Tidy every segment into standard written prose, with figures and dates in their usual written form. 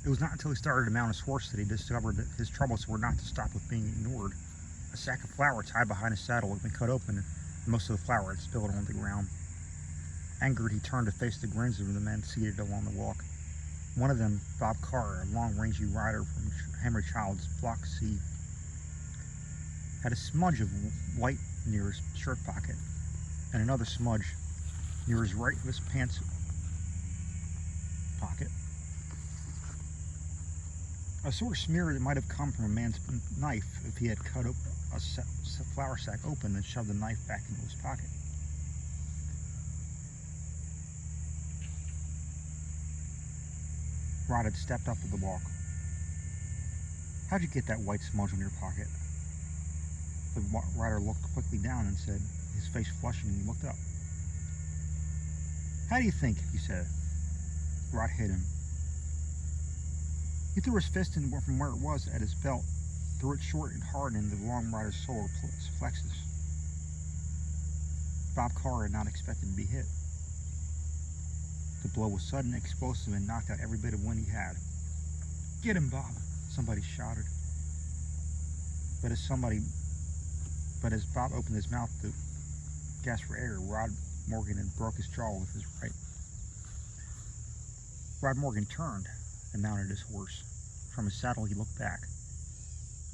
It was not until he started to mount his horse that he discovered that his troubles were not to stop with being ignored. A sack of flour tied behind his saddle had been cut open, and most of the flour had spilled on the ground. Angered, he turned to face the grins of the men seated along the walk. One of them, Bob Carr, a long, rangy rider from Henry Child's Block C, had a smudge of white near his shirt pocket, and another smudge near his right of his pants pocket. A sort of smear that might have come from a man's knife if he had cut a flour sack open and shoved the knife back into his pocket. Rod had stepped up to the walk. "How'd you get that white smudge on your pocket?" The rider looked quickly down and said, his face flushing, and he looked up. "How do you think?" he said. Rod hit him. He threw his fist in from where it was at his belt, threw it short and hard into the long rider's solar plexus. Bob Carr had not expected to be hit. The blow was sudden, explosive, and knocked out every bit of wind he had. "Get him, Bob!" somebody shouted. But as Bob opened his mouth to gasp for air, Rod Morgan had broke his jaw with his right. Rod Morgan turned and mounted his horse. From his saddle, he looked back.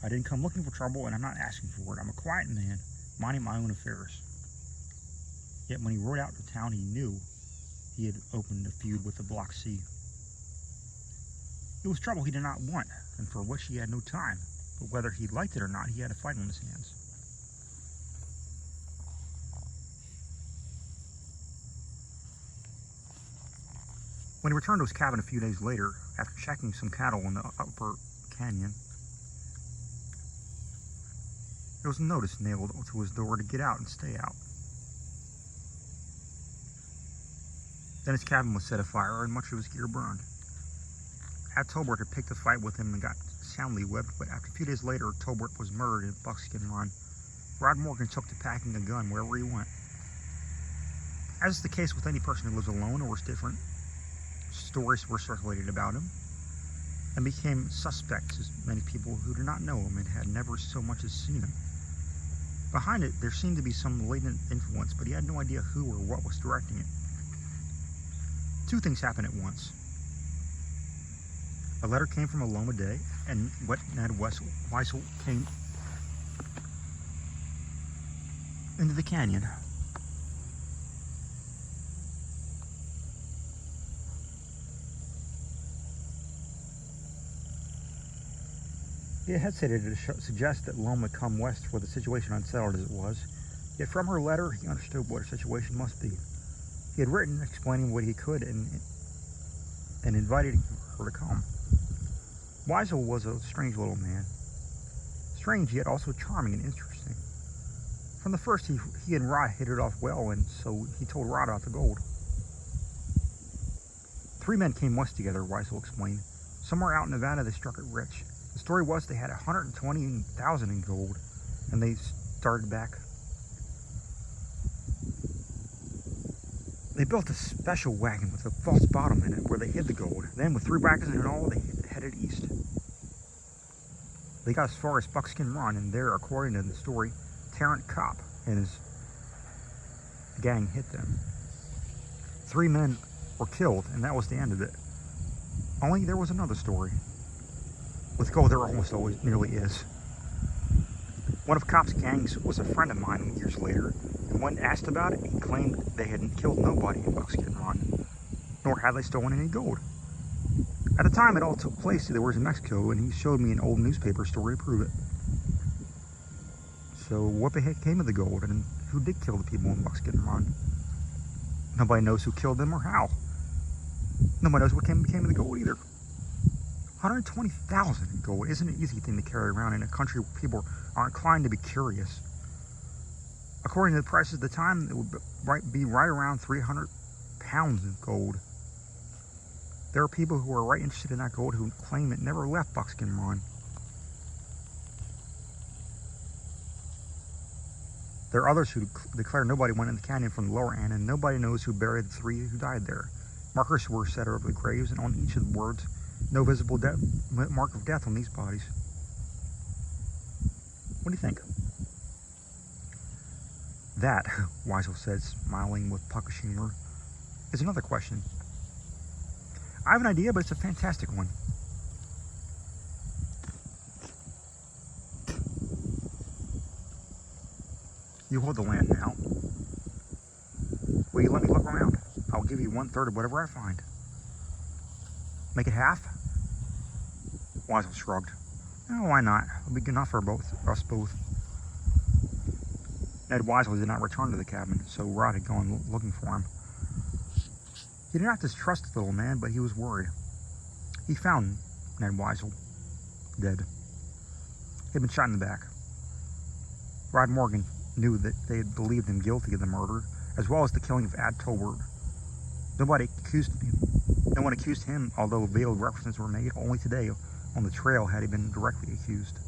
"I didn't come looking for trouble, and I'm not asking for it. I'm a quiet man, minding my own affairs." Yet when he rode out to town, he knew he had opened a feud with the Block C. It was trouble he did not want, and for which he had no time, but whether he liked it or not, he had a fight on his hands. When he returned to his cabin a few days later, after checking some cattle in the upper canyon, there was a notice nailed to his door to get out and stay out. Then his cabin was set afire and much of his gear burned. Ad Tolbert had picked a fight with him and got soundly whipped, but after a few days later, Tolbert was murdered in Buckskin Run. Rod Morgan took to packing a gun wherever he went. As is the case with any person who lives alone or is different, stories were circulated about him and became suspect to many people who did not know him and had never so much as seen him. Behind it, there seemed to be some latent influence, but he had no idea who or what was directing it. Two things happened at once. A letter came from Aloma Day, and Ned Weisel came into the canyon. He had hesitated to suggest that Loma come west where the situation unsettled as it was, yet from her letter he understood what her situation must be. He had written explaining what he could and invited her to come. Weisel was a strange little man. Strange, yet also charming and interesting. From the first, he and Rod hit it off well, and so he told Rod about the gold. 3 men came west together, Weisel explained. Somewhere out in Nevada, they struck it rich. The story was they had $120,000 in gold, and they started back. They built a special wagon with a false bottom in it where they hid the gold. Then, with 3 wagons and all, they headed east. They got as far as Buckskin Run, and there, according to the story, Terrence Kopp and his gang hit them. 3 men were killed, and that was the end of it. Only there was another story. With gold, there almost always nearly is. One of Kopp's gangs was a friend of mine years later, and when asked about it, he claimed they hadn't killed nobody in Buckskin Run, nor had they stolen any gold. At the time it all took place, they were in Mexico, and he showed me an old newspaper story to prove it. So what the heck came of the gold, and who did kill the people in Buckskin Run? Nobody knows who killed them or how. Nobody knows what became of the gold either. $120,000 in gold isn't an easy thing to carry around in a country where people are inclined to be curious. According to the prices at the time, it would be right around 300 pounds of gold. There are people who are right interested in that gold who claim it never left Buckskin Run. There are others who declare nobody went in the canyon from the lower end, and nobody knows who buried the 3 who died there. Markers were set over the graves, and on each of the words No visible mark of death on these bodies. What do you think? That, Weisel said, smiling with puckish humor, is another question. I have an idea, but it's a fantastic one. You hold the land now. Will you let me look around? I'll give you 1/3 of whatever I find. Make it half? Weisel shrugged. Oh, why not? It'll be good enough for us both. Ned Weisel did not return to the cabin, so Rod had gone looking for him. He did not distrust the little man, but he was worried. He found Ned Weisel dead. He had been shot in the back. Rod Morgan knew that they had believed him guilty of the murder, as well as the killing of Ad Tolbert. No one accused him, although veiled references were made. Only today, on the trail, had he been directly accused.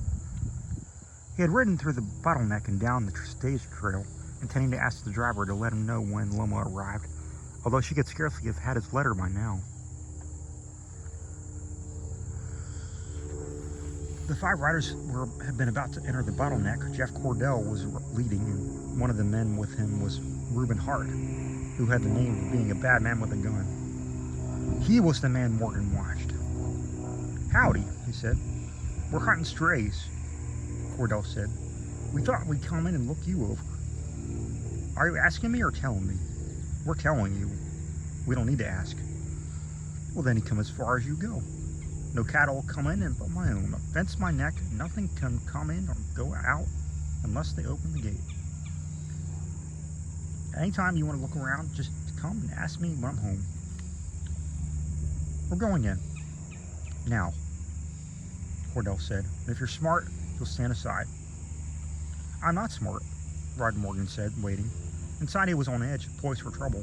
He had ridden through the bottleneck and down the stage trail, intending to ask the driver to let him know when Loma arrived, although she could scarcely have had his letter by now. The 5 riders had been about to enter the bottleneck. Jeff Cordell was leading, and one of the men with him was Reuben Hart, who had the name of being a bad man with a gun. He was the man Morgan watched. Howdy, he said. We're hunting strays, Cordell said. We thought we'd come in and look you over. Are you asking me or telling me? We're telling you. We don't need to ask. Well, then you come as far as you go. No cattle will come in but my own. A fence my neck, nothing can come in or go out unless they open the gate. Anytime you want to look around, just come and ask me when I'm home. We're going in. Now, Cordell said. If you're smart, you'll stand aside. I'm not smart, Rod Morgan said, waiting. Inside he was on edge, poised for trouble.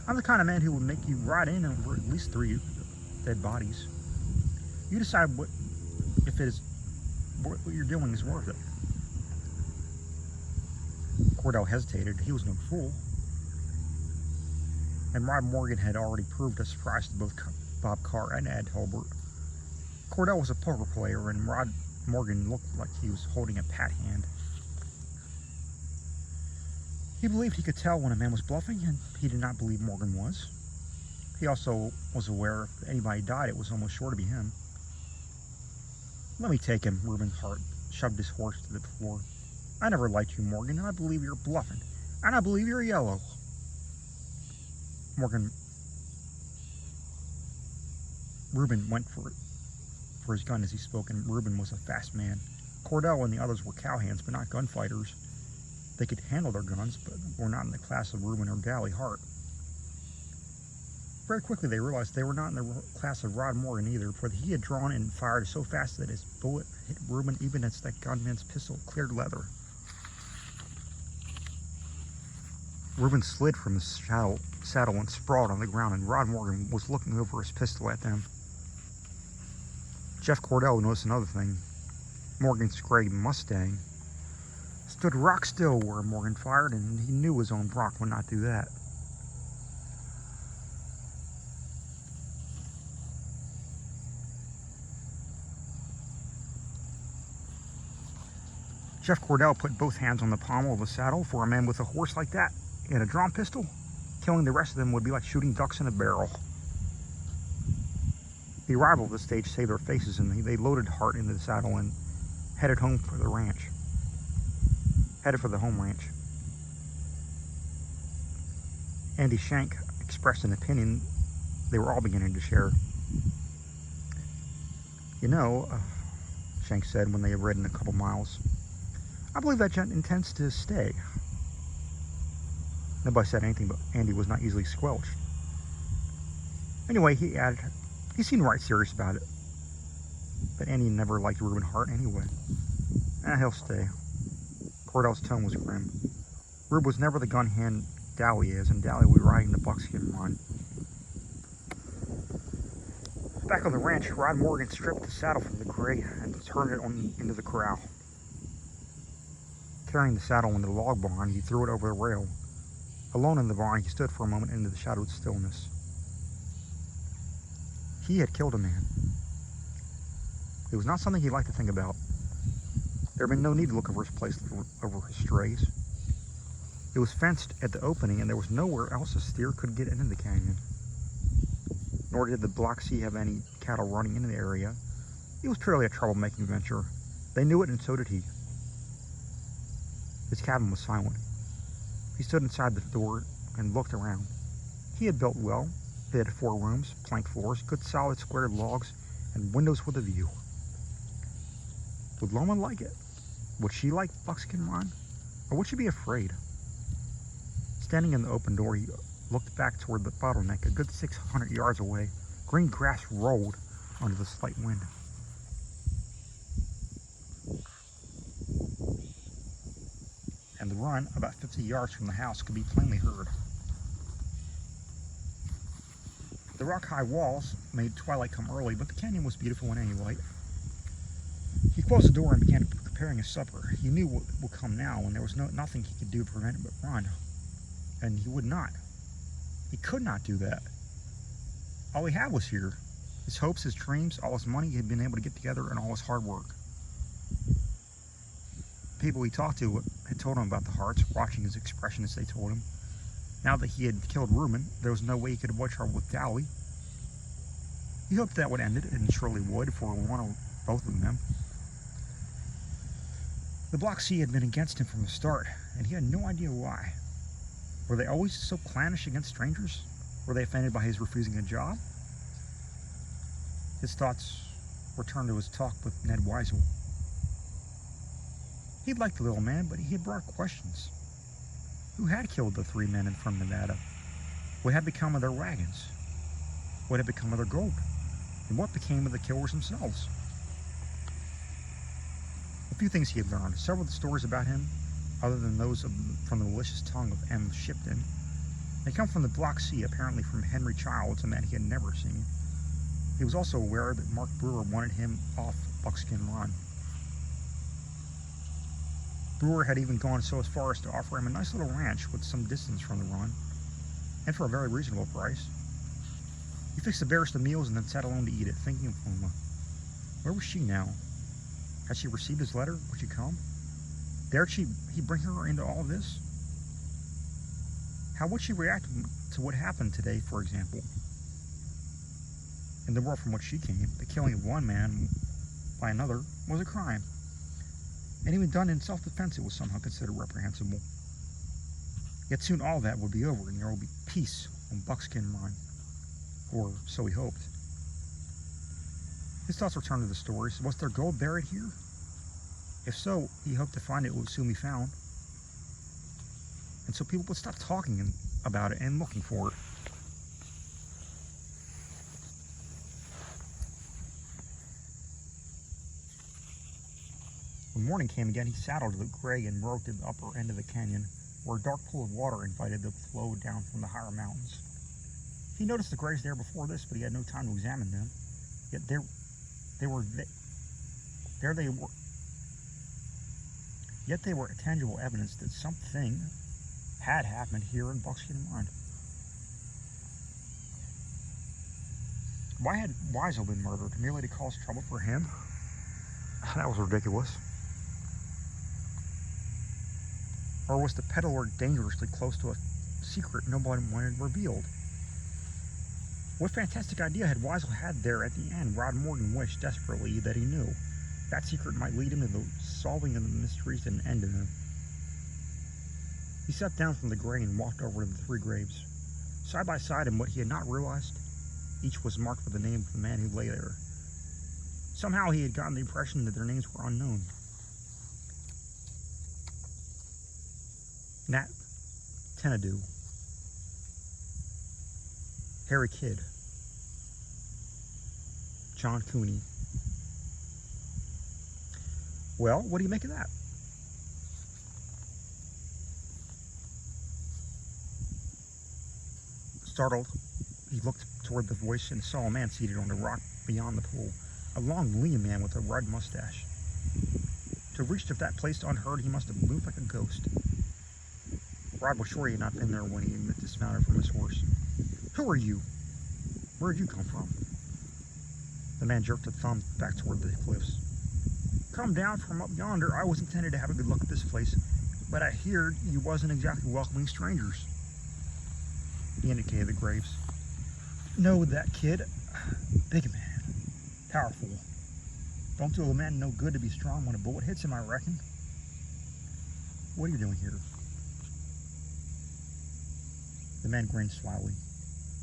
I'm the kind of man who would make you ride in over at least 3 dead bodies. You decide what you're doing is worth it. Cordell hesitated. He was no fool. And Rod Morgan had already proved a surprise to both Bob Carr and Ed Tolbert. Cordell was a poker player, and Rod Morgan looked like he was holding a pat hand. He believed he could tell when a man was bluffing, and he did not believe Morgan was. He also was aware if anybody died, it was almost sure to be him. Let me take him, Reuben Hart shoved his horse to the floor. I never liked you, Morgan, and I believe you're bluffing. And I believe you're yellow. Reuben went for his gun as he spoke, and Reuben was a fast man. Cordell and the others were cowhands, but not gunfighters. They could handle their guns, but were not in the class of Reuben or Gally Hart. Very quickly they realized they were not in the class of Rod Morgan either, for he had drawn and fired so fast that his bullet hit Reuben even as that gunman's pistol cleared leather. Reuben slid from his saddle and sprawled on the ground, and Rod Morgan was looking over his pistol at them. Jeff Cordell noticed another thing. Morgan's gray Mustang stood rock still where Morgan fired, and he knew his own Brock would not do that. Jeff Cordell put both hands on the pommel of the saddle. For a man with a horse like that and a drawn pistol, killing the rest of them would be like shooting ducks in a barrel. The arrival of the stage saved their faces, and they loaded Hart into the saddle and headed home for the ranch. Headed for the home ranch. Andy Shank expressed an opinion they were all beginning to share. You know, Shank said when they had ridden a couple miles, I believe that gent intends to stay. Nobody said anything, but Andy was not easily squelched. Anyway, he added, he seemed right serious about it. But Andy never liked Reuben Hart anyway. He'll stay. Cordell's tone was grim. Rube was never the gun hand Dally is, and Dally will be riding the Buckskin run. Back on the ranch, Rod Morgan stripped the saddle from the gray and turned it into the corral. Carrying the saddle into the log barn, he threw it over the rail. Alone in the barn, he stood for a moment into the shadowed stillness. He had killed a man. It was not something he liked to think about. There had been no need to look over his place, over his strays. It was fenced at the opening, and there was nowhere else a steer could get into the canyon. Nor did the Black Sea have any cattle running into the area. It was purely a troublemaking venture. They knew it, and so did he. His cabin was silent. He stood inside the door and looked around. He had built well. They had 4 rooms, plank floors, good solid square logs, and windows with a view. Would Loma like it? Would she like Buckskin Ron? Or would she be afraid? Standing in the open door, he looked back toward the bottleneck. A good 600 yards away, green grass rolled under the slight wind. And the run, about 50 yards from the house, could be plainly heard. The rock-high walls made twilight come early, but the canyon was beautiful in any light. He closed the door and began preparing his supper. He knew what would come now, and there was nothing he could do to prevent it but run. And he would not. He could not do that. All he had was here. His hopes, his dreams, all his money he had been able to get together, and all his hard work. People he talked to had told him about the hearts, watching his expression as they told him. Now that he had killed Reuben, there was no way he could avoid trouble with Dowley. He hoped that would end it, and surely would, for one or both of them. The Black Sea had been against him from the start, and he had no idea why. Were they always so clannish against strangers? Were they offended by his refusing a job? His thoughts returned to his talk with Ned Weisel. He liked the little man, but he had brought questions. Who had killed the 3 men from Nevada? What had become of their wagons? What had become of their gold? And what became of the killers themselves? A few things he had learned. Several of the stories about him, other than those from the malicious tongue of M. Shipton, they come from the Black Sea, apparently from Henry Childs, a man he had never seen. He was also aware that Mark Brewer wanted him off Buckskin Run. Brewer had even gone so far as to offer him a nice little ranch with some distance from the run, and for a very reasonable price. He fixed the bears to meals and then sat alone to eat it, thinking of Loma. Where was she now? Had she received his letter? Would she come? Dared he bring her into all of this? How would she react to what happened today, for example? In the world from which she came, the killing of one man by another was a crime. And even done in self-defense, it was somehow considered reprehensible. Yet soon all that would be over, and there would be peace on Buckskin Run. Or so he hoped. His thoughts returned to the stories. Was there gold buried here? If so, he hoped to find it would soon be found. And so people would stop talking about it and looking for it. When morning came again, he saddled the gray and rode to the upper end of the canyon, where a dark pool of water invited the flow down from the higher mountains. He noticed the grays there before this, but he had no time to examine them. Yet there they were tangible evidence that something had happened here in Buckskin Run. Why had Weisel been murdered? Merely to cause trouble for him? That was ridiculous. Or was the peddler dangerously close to a secret nobody wanted revealed? What fantastic idea had Weisel had there at the end? Rod Morgan wished desperately that he knew. That secret might lead him to the solving of the mysteries and end in them. He sat down from the gray and walked over to the 3 graves. Side by side, and what he had not realized, each was marked with the name of the man who lay there. Somehow he had gotten the impression that their names were unknown. Nat Tenadu, Harry Kidd, John Cooney. Well, what do you make of that? Startled, he looked toward the voice and saw a man seated on a rock beyond the pool, a long, lean man with a red mustache. To have reached that place unheard, he must have moved like a ghost. Rod was sure he had not been there when he dismounted from his horse. Who are you? Where did you come from? The man jerked a thumb back toward the cliffs. Come down from up yonder. I was intended to have a good look at this place, but I heard you wasn't exactly welcoming strangers. He indicated the graves. Know that kid. Big man. Powerful. Don't do a man no good to be strong when a bullet hits him, I reckon. What are you doing here? The man grinned slyly.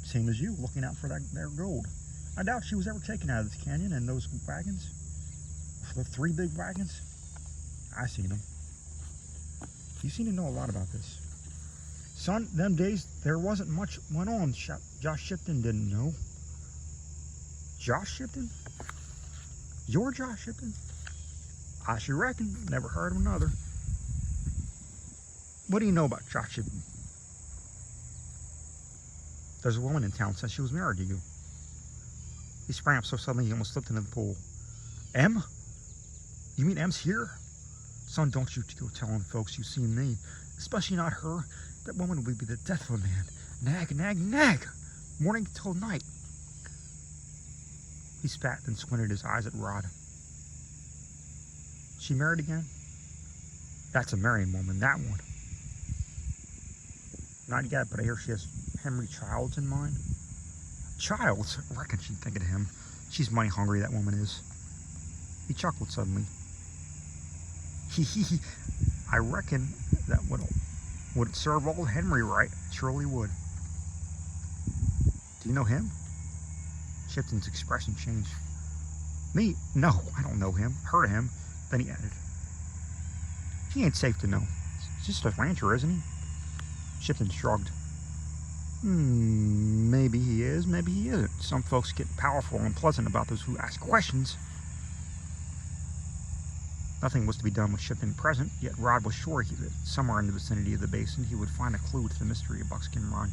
Same as you, looking out for that there gold. I doubt she was ever taken out of this canyon in those wagons. The 3 big wagons. I seen them. You seem to know a lot about this. Son, them days there wasn't much went on. Josh Shipton didn't know. Josh Shipton? Your Josh Shipton? I should reckon. Never heard of another. What do you know about Josh Shipton? There's a woman in town since she was married to you. He sprang up so suddenly he almost slipped into the pool. Em? You mean Em's here? Son, don't you go telling folks you've seen me. Especially not her. That woman would be the death of a man. Nag, nag, nag! Morning till night. He spat and squinted his eyes at Rod. She married again? That's a marrying woman, that one. Not yet, but I hear she has Henry Childs in mind. Childs? I reckon she'd think of him. She's money hungry, that woman is. He chuckled suddenly. Hee. I reckon that would serve old Henry right. It surely would. Do you know him? Shipton's expression changed. Me? No, I don't know him. Heard of him. Then he added. He ain't safe to know. He's just a rancher, isn't he? Shipton shrugged. Maybe he is, maybe he isn't. Some folks get powerful and pleasant about those who ask questions. Nothing was to be done with Shipton present, yet Rod was sure that somewhere in the vicinity of the basin he would find a clue to the mystery of Buckskin Run.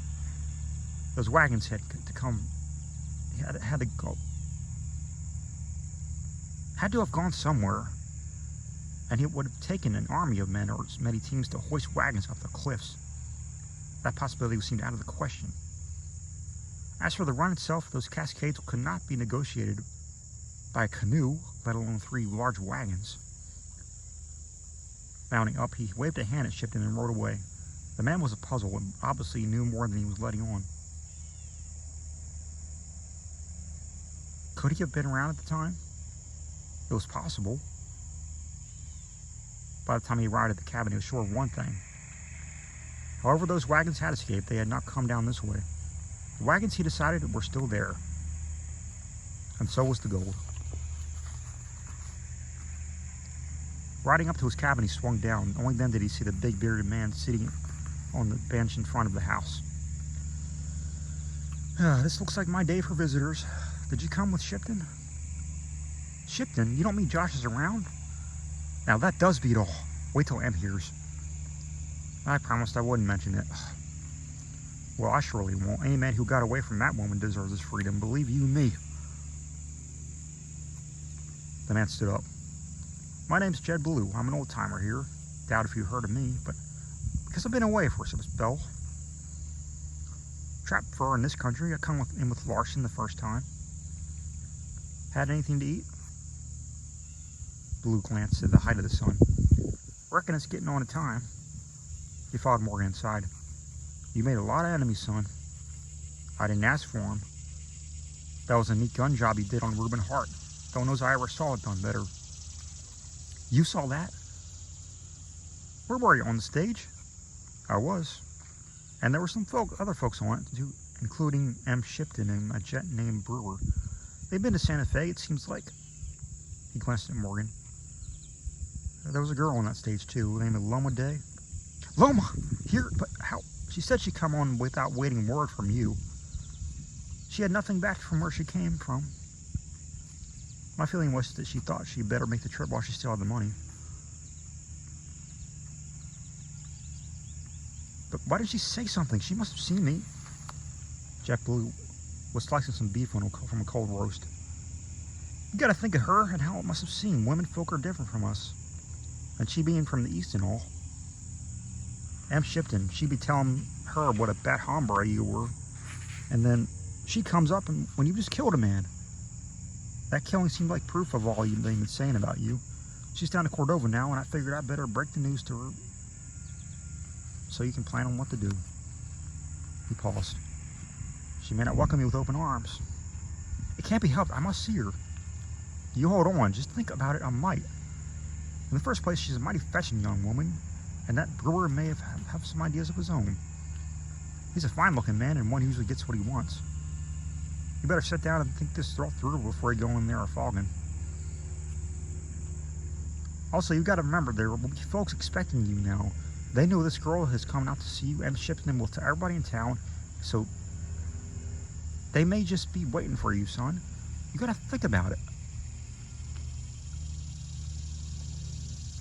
Those wagons had to come. Had to go. Had to have gone somewhere, and it would have taken an army of men or as many teams to hoist wagons off the cliffs. That possibility seemed out of the question. As for the run itself, those cascades could not be negotiated by a canoe, let alone 3 large wagons. Mounting up, he waved a hand at Shipton and rode away. The man was a puzzle and obviously knew more than he was letting on. Could he have been around at the time? It was possible. By the time he arrived at the cabin, he was sure of one thing. However those wagons had escaped, they had not come down this way. The wagons, he decided, were still there. And so was the gold. Riding up to his cabin, he swung down. Only then did he see the big bearded man sitting on the bench in front of the house. This looks like my day for visitors. Did you come with Shipton? Shipton? You don't mean Josh is around? Now that does beat all. Wait till Em hears. I promised I wouldn't mention it. Well, I surely won't. Any man who got away from that woman deserves his freedom. Believe you me. The man stood up. My name's Jed Blue. I'm an old-timer here. Doubt if you heard of me, but because I've been away for a spell. Trapped fur in this country. I come in with Larson the first time. Had anything to eat? Blue glanced at the height of the sun. Reckon it's getting on a time. He followed Morgan inside. You made a lot of enemies, son. I didn't ask for them. That was a neat gun job you did on Reuben Hart. Don't know as I ever saw it done better. You saw that? Where were you, on the stage? I was. And there were some other folks on it, too, including M. Shipton and a jet named Brewer. They've been to Santa Fe, it seems like. He glanced at Morgan. There was a girl on that stage, too, named Loma Day. Loma! Here, but how? She said she'd come on without waiting word from you. She had nothing back from where she came from. My feeling was that she thought she'd better make the trip while she still had the money. But why didn't she say something? She must have seen me. Jeff Blue was slicing some beef from a cold roast. You gotta think of her and how it must have seemed. Women folk are different from us. And she being from the east and all. Em Shipton, she'd be telling her what a bad hombre you were. And then she comes up and when you just killed a man. That killing seemed like proof of all they've been saying about you. She's down to Cordova now, and I figured I'd better break the news to her so you can plan on what to do. He paused. She may not welcome you with open arms. It can't be helped. I must see her. You hold on. Just think about it. I might. In the first place, she's a mighty fetching young woman, and that brewer may have some ideas of his own. He's a fine-looking man, and one who usually gets what he wants. You better sit down and think this through before you go in there or fogging. Also, you got to remember, there will be folks expecting you now. They know this girl has come out to see you and shipping them to everybody in town, so they may just be waiting for you, son. You got to think about it.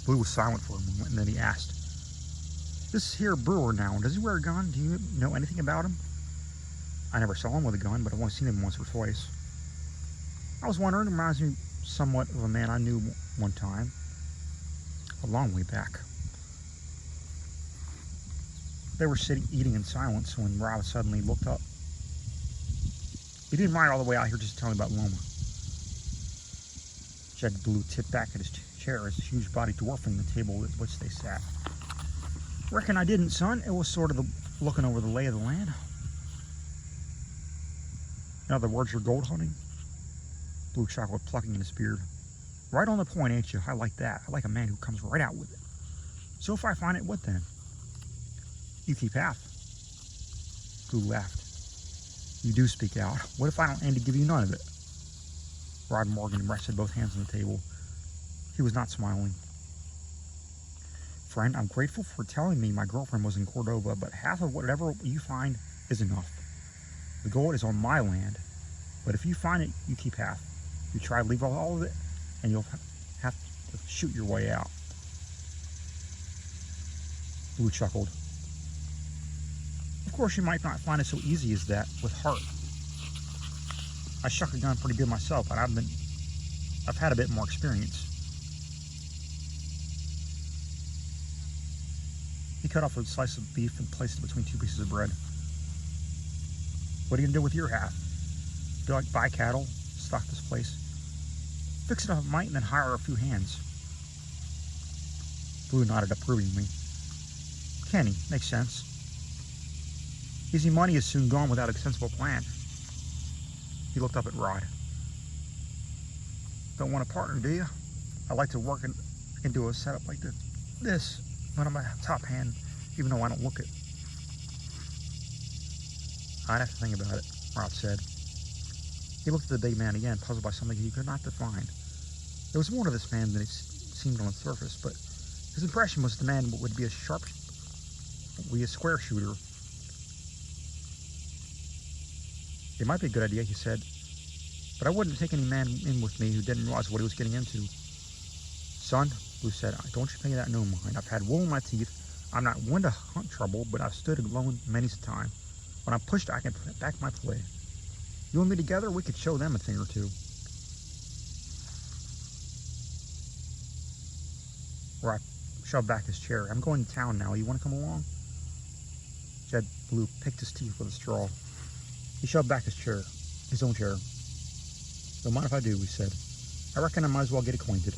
Blue was silent for a moment, and then he asked, "This here brewer now, does he wear a gun? Do you know anything about him?" "I never saw him with a gun, but I've only seen him once or twice." "I was wondering, it reminds me somewhat of a man I knew one time, a long way back." They were sitting eating in silence when Rob suddenly looked up. "You didn't ride all the way out here just to tell me about Loma." Jed Blue tipped back at his chair, his huge body dwarfing the table at which they sat. "Reckon I didn't, son. It was sort of looking over the lay of the land." "In other words, you're gold hunting?" Blue chuckled, plucking in his beard. "Right on the point, ain't you? I like that. I like a man who comes right out with it. So if I find it, what then?" "You keep half." Blue laughed. "You do speak out. What if I don't aim to give you none of it?" Rod Morgan rested both hands on the table. He was not smiling. "Friend, I'm grateful for telling me my girlfriend was in Cordova, but half of whatever you find is enough. The gold is on my land, but if you find it, you keep half. You try to leave all of it, and you'll have to shoot your way out." Blue chuckled. "Of course, you might not find it so easy as that with heart. I shuck a gun pretty good myself, but I've had a bit more experience." He cut off a slice of beef and placed it between two pieces of bread. "What are you going to do with your half? Do you like buy cattle, stock this place? Fix it up a mite and then hire a few hands." Blue nodded approvingly. "Kenny, makes sense. Easy money is soon gone without a sensible plan." He looked up at Rod. "Don't want a partner, do you? I like to work into a setup like this when I'm a top hand, even though I don't look it." "I'd have to think about it," Rod said. He looked at the big man again, puzzled by something he could not define. There was more to this man than it seemed on the surface, but his impression was the man would be a square shooter. "It might be a good idea," he said, "but I wouldn't take any man in with me who didn't realize what he was getting into." "Son," Blue said, "don't you pay that no mind. I've had wool in my teeth. I'm not one to hunt trouble, but I've stood alone many's a time. When I'm pushed, I can back my play. You and me together, we could show them a thing or two." Rock shoved back his chair. "I'm going to town now. You want to come along?" Jed Blue picked his teeth with a straw. He shoved back his own chair. "Don't mind if I do," he said. "I reckon I might as well get acquainted."